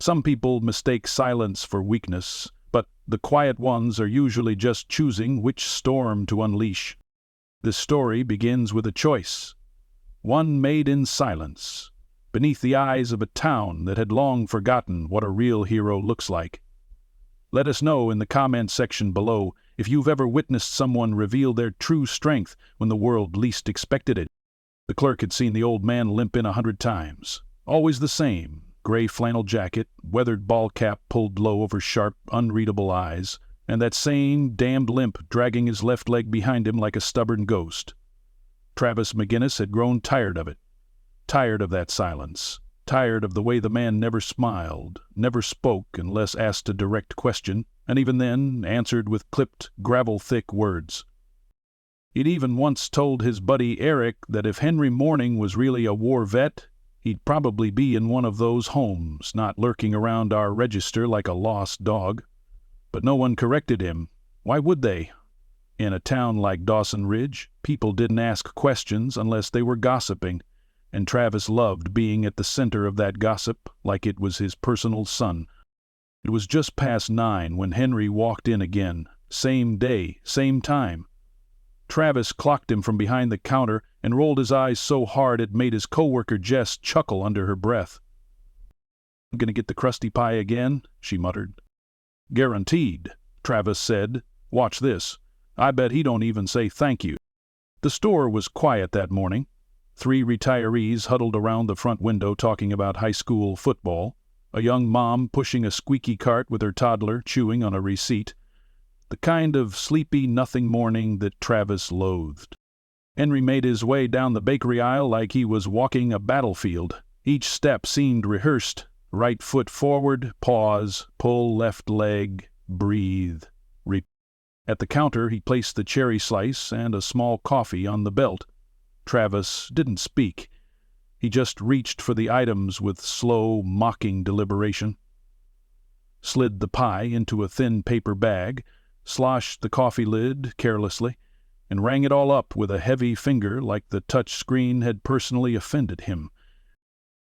Some people mistake silence for weakness, but the quiet ones are usually just choosing which storm to unleash. This story begins with a choice, one made in silence, beneath the eyes of a town that had long forgotten what a real hero looks like. Let us know in the comment section below if you've ever witnessed someone reveal their true strength when the world least expected it. The clerk had seen the old man limp in 100 times. Always the same, gray flannel jacket, weathered ball cap pulled low over sharp, unreadable eyes, and that same damned limp dragging his left leg behind him like a stubborn ghost. Travis McGinnis had grown tired of it. Tired of that silence. Tired of the way the man never smiled, never spoke unless asked a direct question, and even then answered with clipped, gravel-thick words. He'd even once told his buddy Eric that if Henry Mourning was really a war vet, he'd probably be in one of those homes, not lurking around our register like a lost dog. But no one corrected him. Why would they? In a town like Dawson Ridge, people didn't ask questions unless they were gossiping, and Travis loved being at the center of that gossip like it was his personal son. It was just past 9 when Henry walked in again, same day, same time. Travis clocked him from behind the counter and rolled his eyes so hard it made his coworker Jess chuckle under her breath. "I'm gonna get the crusty pie again?" she muttered. "Guaranteed," Travis said. "Watch this. I bet he don't even say thank you." The store was quiet that morning. 3 retirees huddled around the front window talking about high school football, a young mom pushing a squeaky cart with her toddler chewing on a receipt, the kind of sleepy nothing morning that Travis loathed. Henry made his way down the bakery aisle like he was walking a battlefield. Each step seemed rehearsed. Right foot forward, pause, pull left leg, breathe, repeat. At the counter he placed the cherry slice and a small coffee on the belt. Travis didn't speak. He just reached for the items with slow, mocking deliberation. Slid the pie into a thin paper bag, sloshed the coffee lid carelessly, and rang it all up with a heavy finger like the touch screen had personally offended him.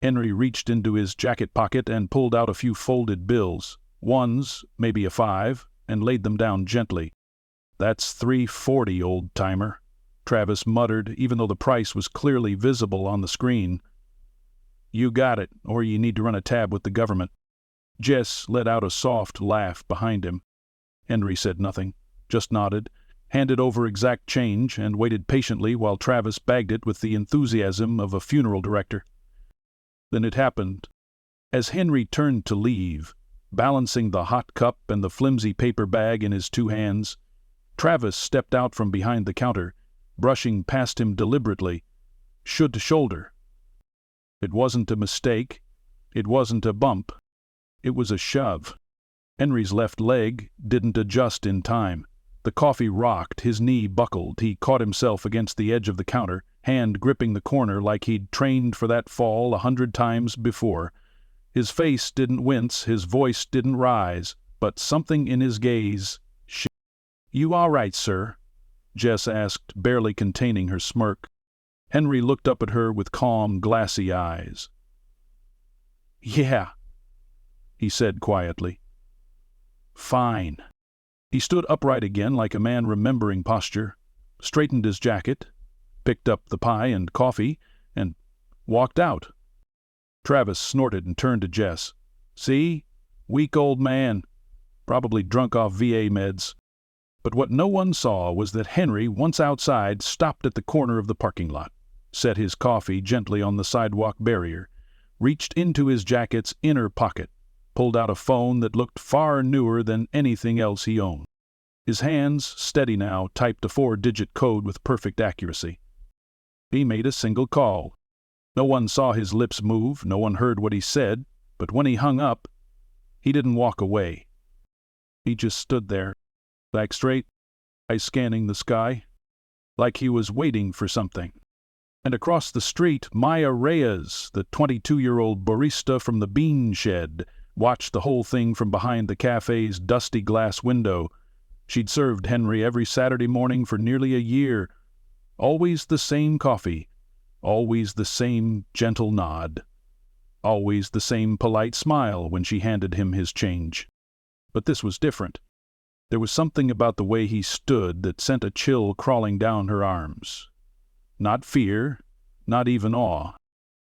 Henry reached into his jacket pocket and pulled out a few folded bills, ones, maybe a 5, and laid them down gently. "That's $3.40, old-timer," Travis muttered, even though the price was clearly visible on the screen. "You got it, or you need to run a tab with the government." Jess let out a soft laugh behind him. Henry said nothing, just nodded, handed over exact change, and waited patiently while Travis bagged it with the enthusiasm of a funeral director. Then it happened. As Henry turned to leave, balancing the hot cup and the flimsy paper bag in his 2 hands, Travis stepped out from behind the counter, brushing past him deliberately, shoulder to shoulder. It wasn't a mistake. It wasn't a bump. It was a shove. Henry's left leg didn't adjust in time. The coffee rocked, his knee buckled, he caught himself against the edge of the counter, hand gripping the corner like he'd trained for that fall 100 times before. His face didn't wince, his voice didn't rise, but something in his gaze shifted. "You all right, sir?" Jess asked, barely containing her smirk. Henry looked up at her with calm, glassy eyes. "Yeah," he said quietly. "Fine." He stood upright again like a man remembering posture, straightened his jacket, picked up the pie and coffee, and walked out. Travis snorted and turned to Jess. "See? Weak old man. Probably drunk off VA meds." But what no one saw was that Henry, once outside, stopped at the corner of the parking lot, set his coffee gently on the sidewalk barrier, reached into his jacket's inner pocket, pulled out a phone that looked far newer than anything else he owned. His hands, steady now, typed a 4-digit code with perfect accuracy. He made a single call. No one saw his lips move, no one heard what he said, but when he hung up, he didn't walk away. He just stood there, back straight, eyes scanning the sky, like he was waiting for something. And across the street, Maya Reyes, the 22-year-old barista from the bean shed, watched the whole thing from behind the cafe's dusty glass window. She'd served Henry every Saturday morning for nearly a year. Always the same coffee, always the same gentle nod, always the same polite smile when she handed him his change. But this was different. There was something about the way he stood that sent a chill crawling down her arms. Not fear, not even awe.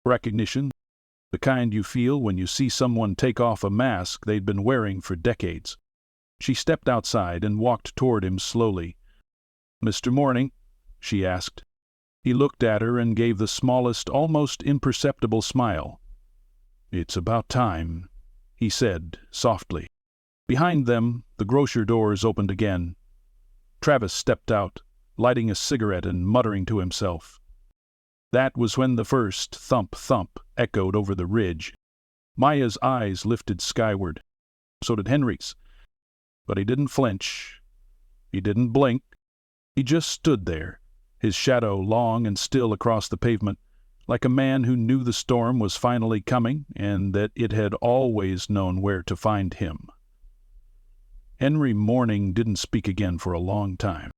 Recognition, the kind you feel when you see someone take off a mask they'd been wearing for decades. She stepped outside and walked toward him slowly. "Mr. Mourning?" she asked. He looked at her and gave the smallest, almost imperceptible smile. "It's about time," he said softly. Behind them, the grocer doors opened again. Travis stepped out, lighting a cigarette and muttering to himself. That was when the first thump-thump echoed over the ridge. Maya's eyes lifted skyward. So did Henry's. But he didn't flinch. He didn't blink. He just stood there, his shadow long and still across the pavement, like a man who knew the storm was finally coming and that it had always known where to find him. Henry Mourning didn't speak again for a long time.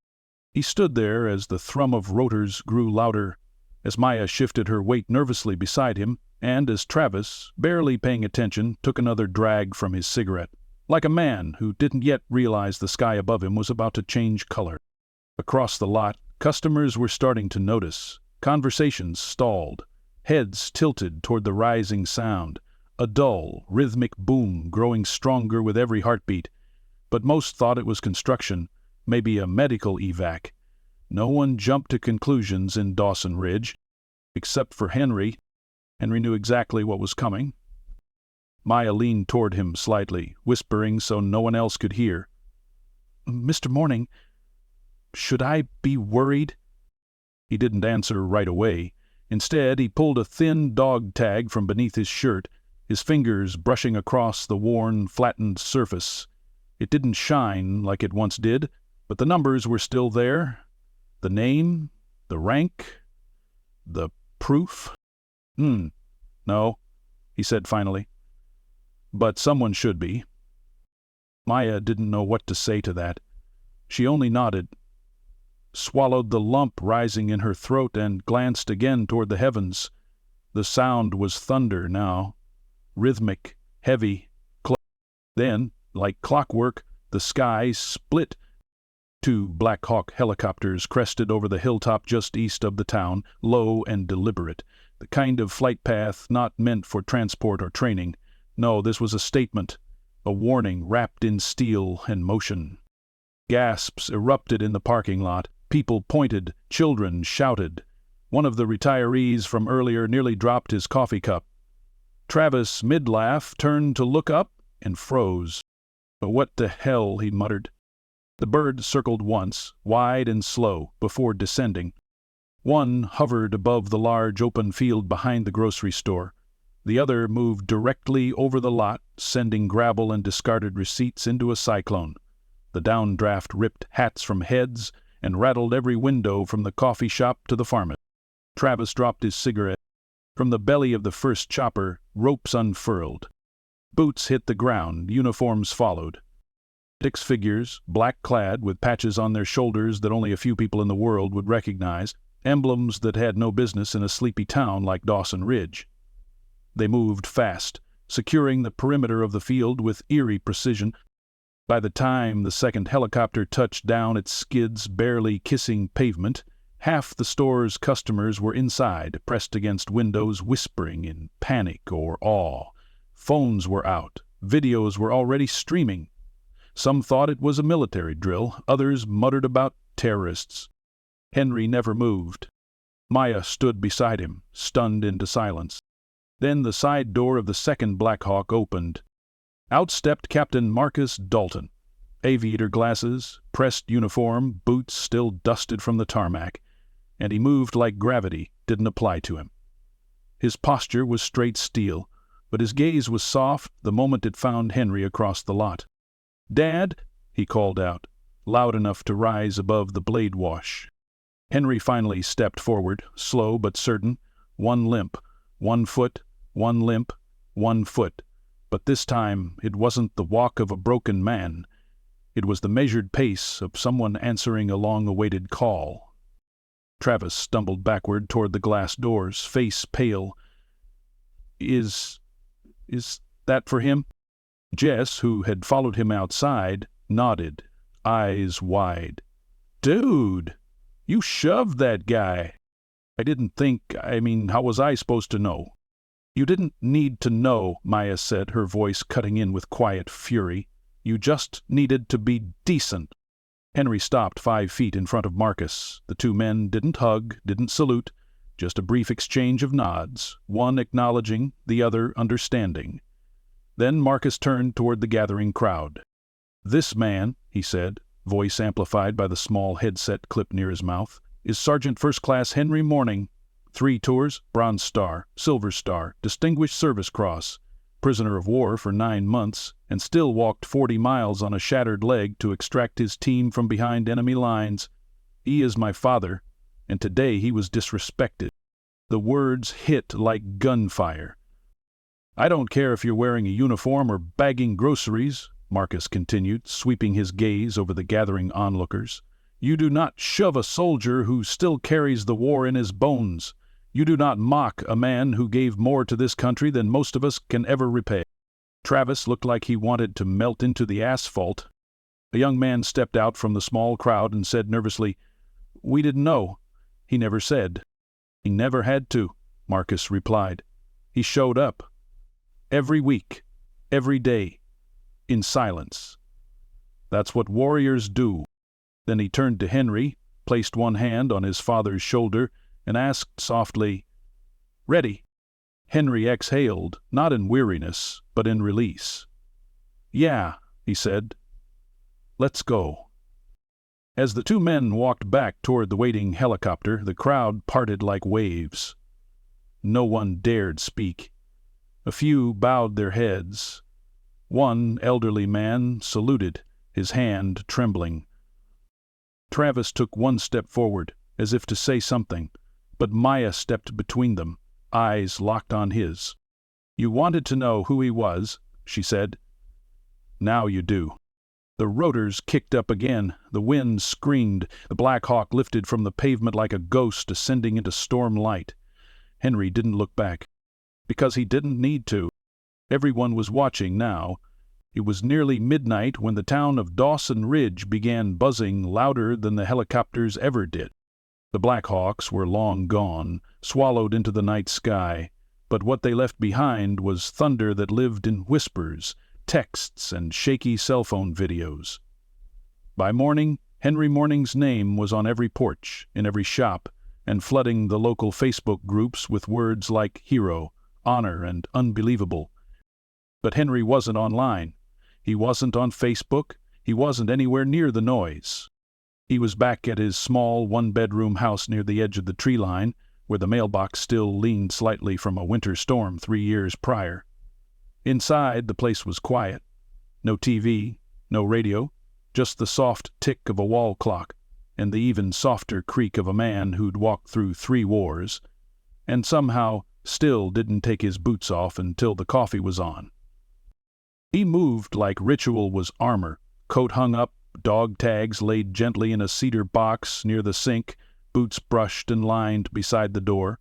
He stood there as the thrum of rotors grew louder, as Maya shifted her weight nervously beside him, and as Travis, barely paying attention, took another drag from his cigarette, like a man who didn't yet realize the sky above him was about to change color. Across the lot, customers were starting to notice. Conversations stalled, heads tilted toward the rising sound, a dull, rhythmic boom growing stronger with every heartbeat. But most thought it was construction, maybe a medical evac. No one jumped to conclusions in Dawson Ridge, except for Henry. Henry knew exactly what was coming. Maya leaned toward him slightly, whispering so no one else could hear. "Mr. Mourning, should I be worried?" He didn't answer right away. Instead, he pulled a thin dog tag from beneath his shirt, his fingers brushing across the worn, flattened surface. It didn't shine like it once did, but the numbers were still there. The name, the rank, the proof. No, he said finally. But someone should be. Maya didn't know what to say to that. She only nodded, swallowed the lump rising in her throat, and glanced again toward the heavens. The sound was thunder now, rhythmic, heavy. Then, like clockwork, the sky split. 2 Black Hawk helicopters crested over the hilltop just east of the town, low and deliberate, the kind of flight path not meant for transport or training. No, this was a statement, a warning wrapped in steel and motion. Gasps erupted in the parking lot. People pointed, children shouted. One of the retirees from earlier nearly dropped his coffee cup. Travis, mid-laugh, turned to look up and froze. "But what the hell," he muttered. The bird circled once, wide and slow, before descending. One hovered above the large open field behind the grocery store. The other moved directly over the lot, sending gravel and discarded receipts into a cyclone. The downdraft ripped hats from heads and rattled every window from the coffee shop to the pharmacy. Travis dropped his cigarette. From the belly of the first chopper, ropes unfurled. Boots hit the ground, uniforms followed. 6 figures, black-clad, with patches on their shoulders that only a few people in the world would recognize, emblems that had no business in a sleepy town like Dawson Ridge. They moved fast, securing the perimeter of the field with eerie precision. By the time the second helicopter touched down, its skids barely kissing pavement, half the store's customers were inside, pressed against windows, whispering in panic or awe. Phones were out. Videos were already streaming. Some thought it was a military drill. Others muttered about terrorists. Henry never moved. Maya stood beside him, stunned into silence. Then the side door of the second Black Hawk opened. Out stepped Captain Marcus Dalton. Aviator glasses, pressed uniform, boots still dusted from the tarmac. And he moved like gravity didn't apply to him. His posture was straight steel, but his gaze was soft the moment it found Henry across the lot. "Dad," he called out, loud enough to rise above the blade wash. Henry finally stepped forward, slow but certain, one limp, 1 foot, 1 limp, 1 foot. But this time it wasn't the walk of a broken man. It was the measured pace of someone answering a long-awaited call. Travis stumbled backward toward the glass doors, face pale. Is Is that for him?" Jess, who had followed him outside, nodded, eyes wide. "Dude, you shoved that guy." How was I supposed to know?" "You didn't need to know," Maya said, her voice cutting in with quiet fury. "You just needed to be decent." Henry stopped 5 feet in front of Marcus. The two men didn't hug, didn't salute, just a brief exchange of nods, one acknowledging, the other understanding. Then Marcus turned toward the gathering crowd. "This man," he said, voice amplified by the small headset clipped near his mouth, "is Sergeant First Class Henry Mourning. 3 tours, Bronze Star, Silver Star, Distinguished Service Cross, prisoner of war for 9 months, and still walked 40 miles on a shattered leg to extract his team from behind enemy lines. He is my father, and today he was disrespected." The words hit like gunfire. "I don't care if you're wearing a uniform or bagging groceries," Marcus continued, sweeping his gaze over the gathering onlookers. "You do not shove a soldier who still carries the war in his bones. You do not mock a man who gave more to this country than most of us can ever repay." Travis looked like he wanted to melt into the asphalt. A young man stepped out from the small crowd and said nervously, "We didn't know." "He never said." "He never had to," Marcus replied. "He showed up. Every week, every day, in silence. That's what warriors do." Then he turned to Henry, placed one hand on his father's shoulder, and asked softly, "Ready?" Henry exhaled, not in weariness, but in release. "Yeah," he said. "Let's go." As the two men walked back toward the waiting helicopter, the crowd parted like waves. No one dared speak. A few bowed their heads. One elderly man saluted, his hand trembling. Travis took one step forward, as if to say something, but Maya stepped between them, eyes locked on his. "You wanted to know who he was," she said. "Now you do." The rotors kicked up again, the wind screamed, the Black Hawk lifted from the pavement like a ghost ascending into storm light. Henry didn't look back, because he didn't need to. Everyone was watching now. It was nearly midnight when the town of Dawson Ridge began buzzing louder than the helicopters ever did. The Black Hawks were long gone, swallowed into the night sky, but what they left behind was thunder that lived in whispers, texts, and shaky cell phone videos. By morning, Henry Mourning's name was on every porch, in every shop, and flooding the local Facebook groups with words like hero, honor, and unbelievable. But Henry wasn't online. He wasn't on Facebook. He wasn't anywhere near the noise. He was back at his small one-bedroom house near the edge of the tree line, where the mailbox still leaned slightly from a winter storm 3 years prior. Inside, the place was quiet. No TV, no radio, just the soft tick of a wall clock, and the even softer creak of a man who'd walked through 3 wars, and somehow still didn't take his boots off until the coffee was on. He moved like ritual was armor, coat hung up, dog tags laid gently in a cedar box near the sink, boots brushed and lined beside the door.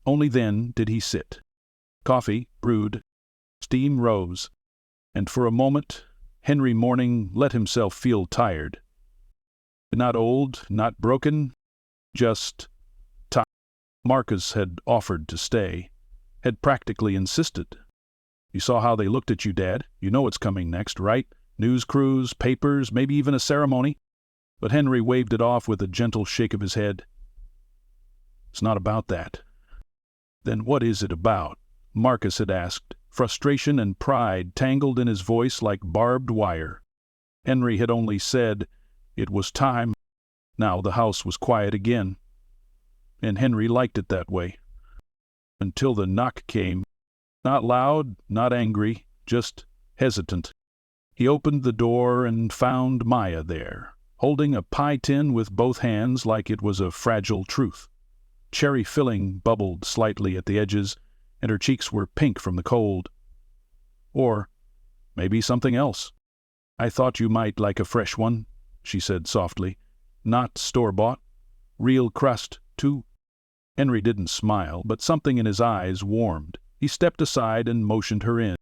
Only then did he sit. Coffee brewed, steam rose, and for a moment Henry Mourning let himself feel tired. Not old, not broken, just tired. Marcus had offered to stay, had practically insisted. "You saw how they looked at you, Dad. You know what's coming next, right? News crews, papers, maybe even a ceremony." But Henry waved it off with a gentle shake of his head. "It's not about that." "Then what is it about?" Marcus had asked, frustration and pride tangled in his voice like barbed wire. Henry had only said, "It was time." Now the house was quiet again. And Henry liked it that way. Until the knock came. Not loud, not angry, just hesitant. He opened the door and found Maya there, holding a pie tin with both hands like it was a fragile truth. Cherry filling bubbled slightly at the edges, and her cheeks were pink from the cold. Or maybe something else. "I thought you might like a fresh one," she said softly. "Not store-bought. Real crust, too." Henry didn't smile, but something in his eyes warmed. He stepped aside and motioned her in.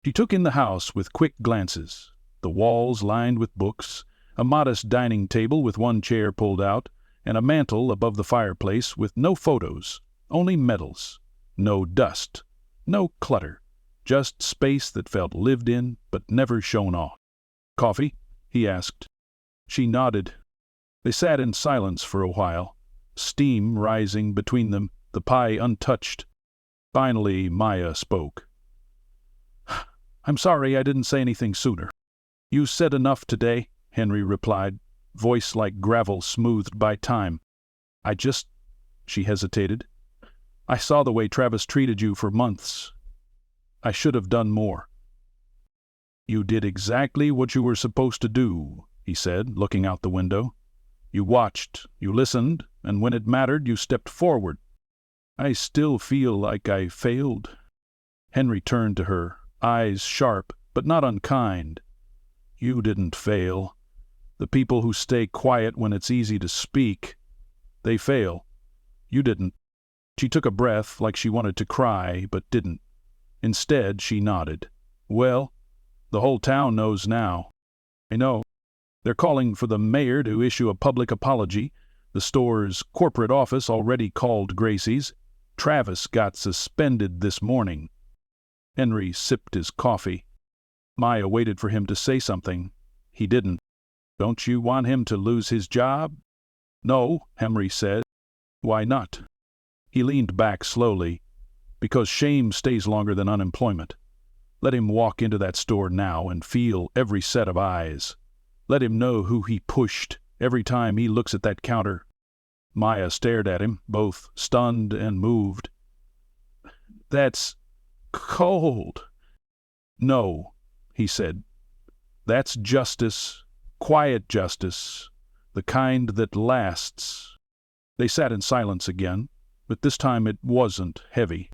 She took in the house with quick glances, the walls lined with books, a modest dining table with one chair pulled out, and a mantel above the fireplace with no photos, only medals, no dust, no clutter, just space that felt lived in but never shown off. "Coffee?" he asked. She nodded. They sat in silence for a while, steam rising between them, the pie untouched. Finally, Maya spoke. "I'm sorry I didn't say anything sooner." "You said enough today," Henry replied, voice like gravel smoothed by time. She hesitated. "I saw the way Travis treated you for months. I should have done more." "You did exactly what you were supposed to do," he said, looking out the window. "You watched, you listened, and when it mattered, you stepped forward." "I still feel like I failed." Henry turned to her, eyes sharp, but not unkind. "You didn't fail. The people who stay quiet when it's easy to speak, they fail. You didn't." She took a breath like she wanted to cry, but didn't. Instead, she nodded. "Well, the whole town knows now." "I know. They're calling for the mayor to issue a public apology. The store's corporate office already called Gracie's. Travis got suspended this morning." Henry sipped his coffee. Maya waited for him to say something. He didn't. "Don't you want him to lose his job?" "No," Henry said. "Why not?" He leaned back slowly. "Because shame stays longer than unemployment. Let him walk into that store now and feel every set of eyes. Let him know who he pushed every time he looks at that counter." Maya stared at him, both stunned and moved. "That's cold." "No," he said. "That's justice, quiet justice, the kind that lasts." They sat in silence again, but this time it wasn't heavy.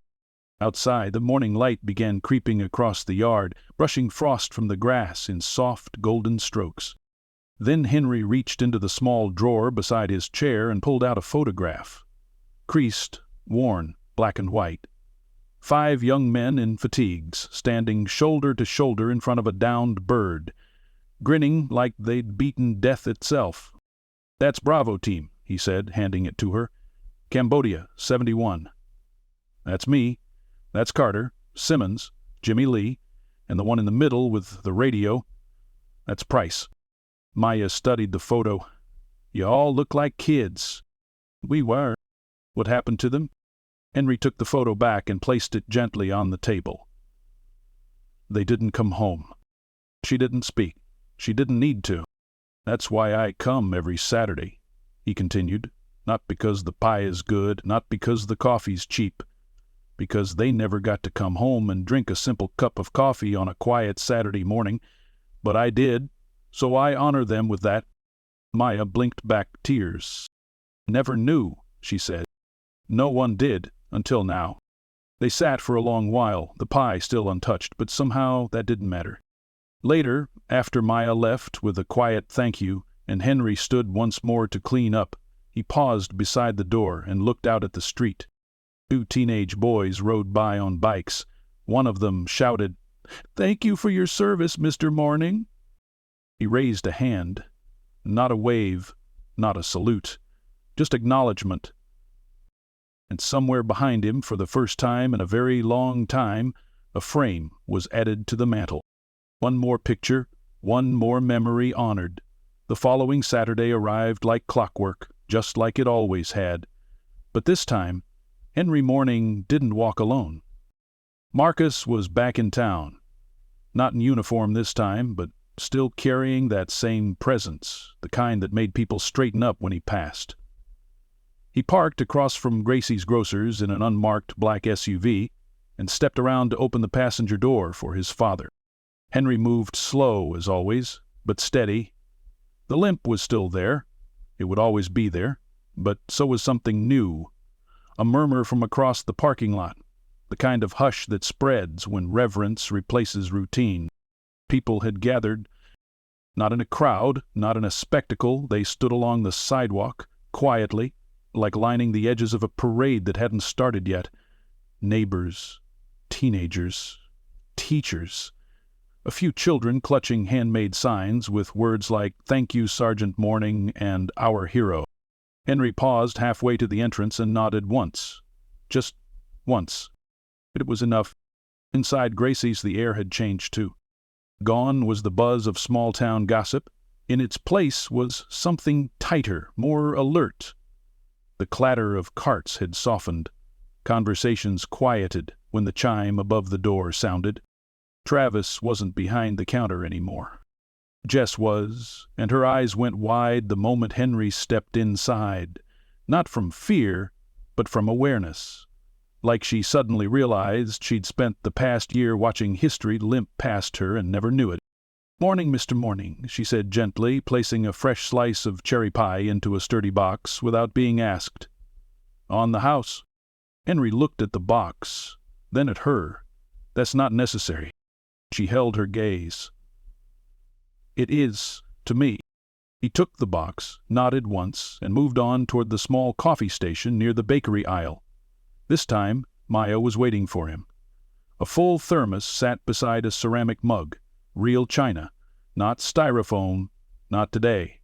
Outside, the morning light began creeping across the yard, brushing frost from the grass in soft, golden strokes. Then Henry reached into the small drawer beside his chair and pulled out a photograph. Creased, worn, black and white. 5 young men in fatigues, standing shoulder to shoulder in front of a downed bird, grinning like they'd beaten death itself. "That's Bravo Team," he said, handing it to her. "Cambodia, 71. That's me. That's Carter, Simmons, Jimmy Lee, and the one in the middle with the radio. That's Price." Maya studied the photo. "You all look like kids." "We were." "What happened to them?" Henry took the photo back and placed it gently on the table. "They didn't come home." She didn't speak. She didn't need to. "That's why I come every Saturday," he continued. "Not because the pie is good, not because the coffee's cheap, because they never got to come home and drink a simple cup of coffee on a quiet Saturday morning. But I did, so I honor them with that." Maya blinked back tears. "Never knew," she said. "No one did, until now." They sat for a long while, the pie still untouched, but somehow that didn't matter. Later, after Maya left with a quiet thank you, and Henry stood once more to clean up, he paused beside the door and looked out at the street. 2 teenage boys rode by on bikes. One of them shouted, "Thank you for your service, Mr. Mourning." He raised a hand. Not a wave, not a salute, just acknowledgement. And somewhere behind him, for the first time in a very long time, a frame was added to the mantel. One more picture, one more memory honored. The following Saturday arrived like clockwork, just like it always had. But this time, Henry Mourning didn't walk alone. Marcus was back in town. Not in uniform this time, but still carrying that same presence, the kind that made people straighten up when he passed. He parked across from Gracie's Grocers in an unmarked black SUV and stepped around to open the passenger door for his father. Henry moved slow, as always, but steady. The limp was still there. It would always be there. But so was something new. A murmur from across the parking lot, the kind of hush that spreads when reverence replaces routine. People had gathered. Not in a crowd, not in a spectacle. They stood along the sidewalk, quietly, like lining the edges of a parade that hadn't started yet. Neighbors, teenagers, teachers, a few children clutching handmade signs with words like "Thank you, Sergeant Mourning" and "Our Hero." Henry paused halfway to the entrance and nodded once. Just once. But it was enough. Inside Gracie's the air had changed too. Gone was the buzz of small-town gossip. In its place was something tighter, more alert. The clatter of carts had softened. Conversations quieted when the chime above the door sounded. Travis wasn't behind the counter anymore. Jess was, and her eyes went wide the moment Henry stepped inside, not from fear, but from awareness. Like she suddenly realized she'd spent the past year watching history limp past her and never knew it. "Morning, Mr. Mourning," she said gently, placing a fresh slice of cherry pie into a sturdy box without being asked. "On the house." Henry looked at the box, then at her. "That's not necessary." She held her gaze. "It is, to me." He took the box, nodded once, and moved on toward the small coffee station near the bakery aisle. This time, Maya was waiting for him. A full thermos sat beside a ceramic mug, real china, not styrofoam, not today.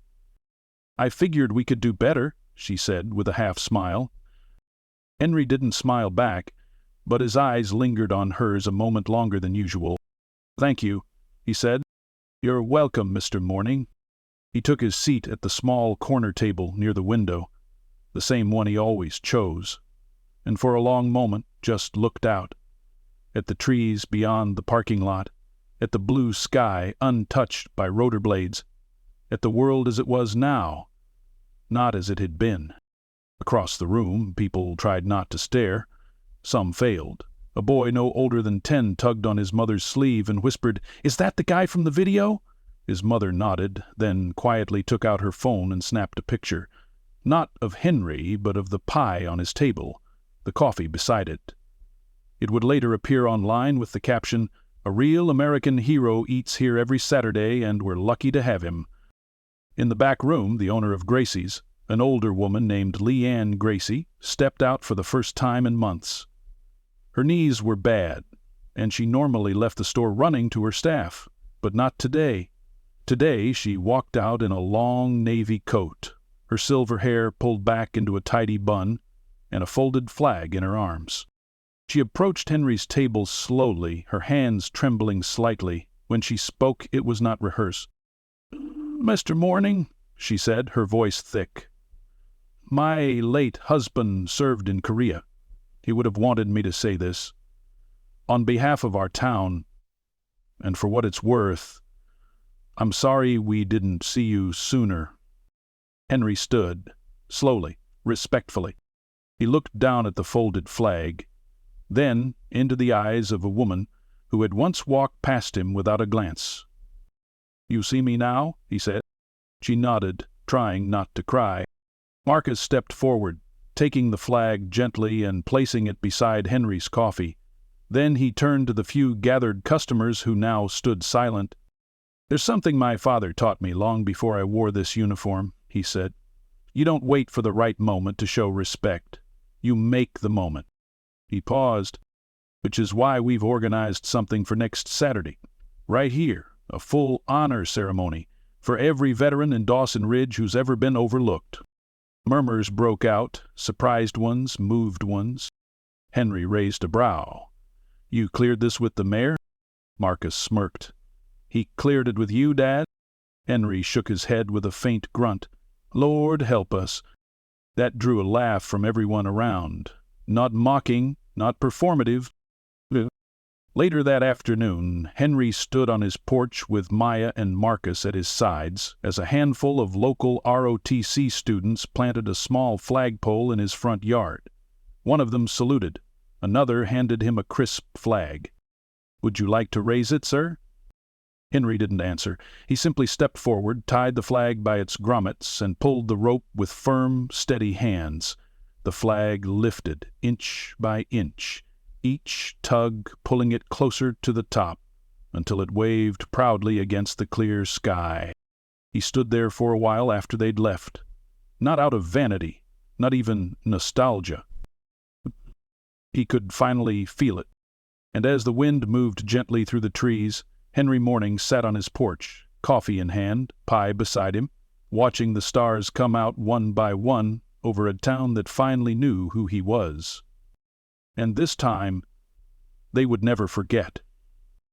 "I figured we could do better," she said with a half-smile. Henry didn't smile back, but his eyes lingered on hers a moment longer than usual. "Thank you," he said. "You're welcome, Mr. Mourning." He took his seat at the small corner table near the window, the same one he always chose, and for a long moment just looked out, at the trees beyond the parking lot, at the blue sky untouched by rotor blades, at the world as it was now, not as it had been. Across the room, people tried not to stare. Some failed. A boy no older than 10 tugged on his mother's sleeve and whispered, "Is that the guy from the video?" His mother nodded, then quietly took out her phone and snapped a picture, not of Henry, but of the pie on his table, the coffee beside it. It would later appear online with the caption, "A real American hero eats here every Saturday, and we're lucky to have him." In the back room, the owner of Gracie's, an older woman named Leanne Gracie, stepped out for the first time in months. Her knees were bad, and she normally left the store running to her staff, but not today. Today she walked out in a long navy coat, her silver hair pulled back into a tidy bun, and a folded flag in her arms. She approached Henry's table slowly, her hands trembling slightly. When she spoke, it was not rehearsed. "Mr. Mourning," she said, her voice thick. "My late husband served in Korea. He would have wanted me to say this. On behalf of our town, and for what it's worth, I'm sorry we didn't see you sooner." Henry stood, slowly, respectfully. He looked down at the folded flag, then into the eyes of a woman who had once walked past him without a glance. "You see me now?" he said. She nodded, trying not to cry. Marcus stepped forward, taking the flag gently and placing it beside Henry's coffee. Then he turned to the few gathered customers who now stood silent. "There's something my father taught me long before I wore this uniform," he said. "You don't wait for the right moment to show respect. You make the moment." He paused. "Which is why we've organized something for next Saturday. Right here, a full honor ceremony for every veteran in Dawson Ridge who's ever been overlooked." Murmurs broke out, surprised ones, moved ones. Henry raised a brow. "You cleared this with the mayor?" Marcus smirked. "He cleared it with you, Dad?" Henry shook his head with a faint grunt. "Lord help us." That drew a laugh from everyone around. Not mocking, not performative. Later that afternoon, Henry stood on his porch with Maya and Marcus at his sides as a handful of local ROTC students planted a small flagpole in his front yard. One of them saluted. Another handed him a crisp flag. "Would you like to raise it, sir?" Henry didn't answer. He simply stepped forward, tied the flag by its grommets, and pulled the rope with firm, steady hands. The flag lifted, inch by inch, each tug pulling it closer to the top, until it waved proudly against the clear sky. He stood there for a while after they'd left. Not out of vanity, not even nostalgia. He could finally feel it. And as the wind moved gently through the trees, Henry Mourning sat on his porch, coffee in hand, pie beside him, watching the stars come out one by one over a town that finally knew who he was. And this time, they would never forget.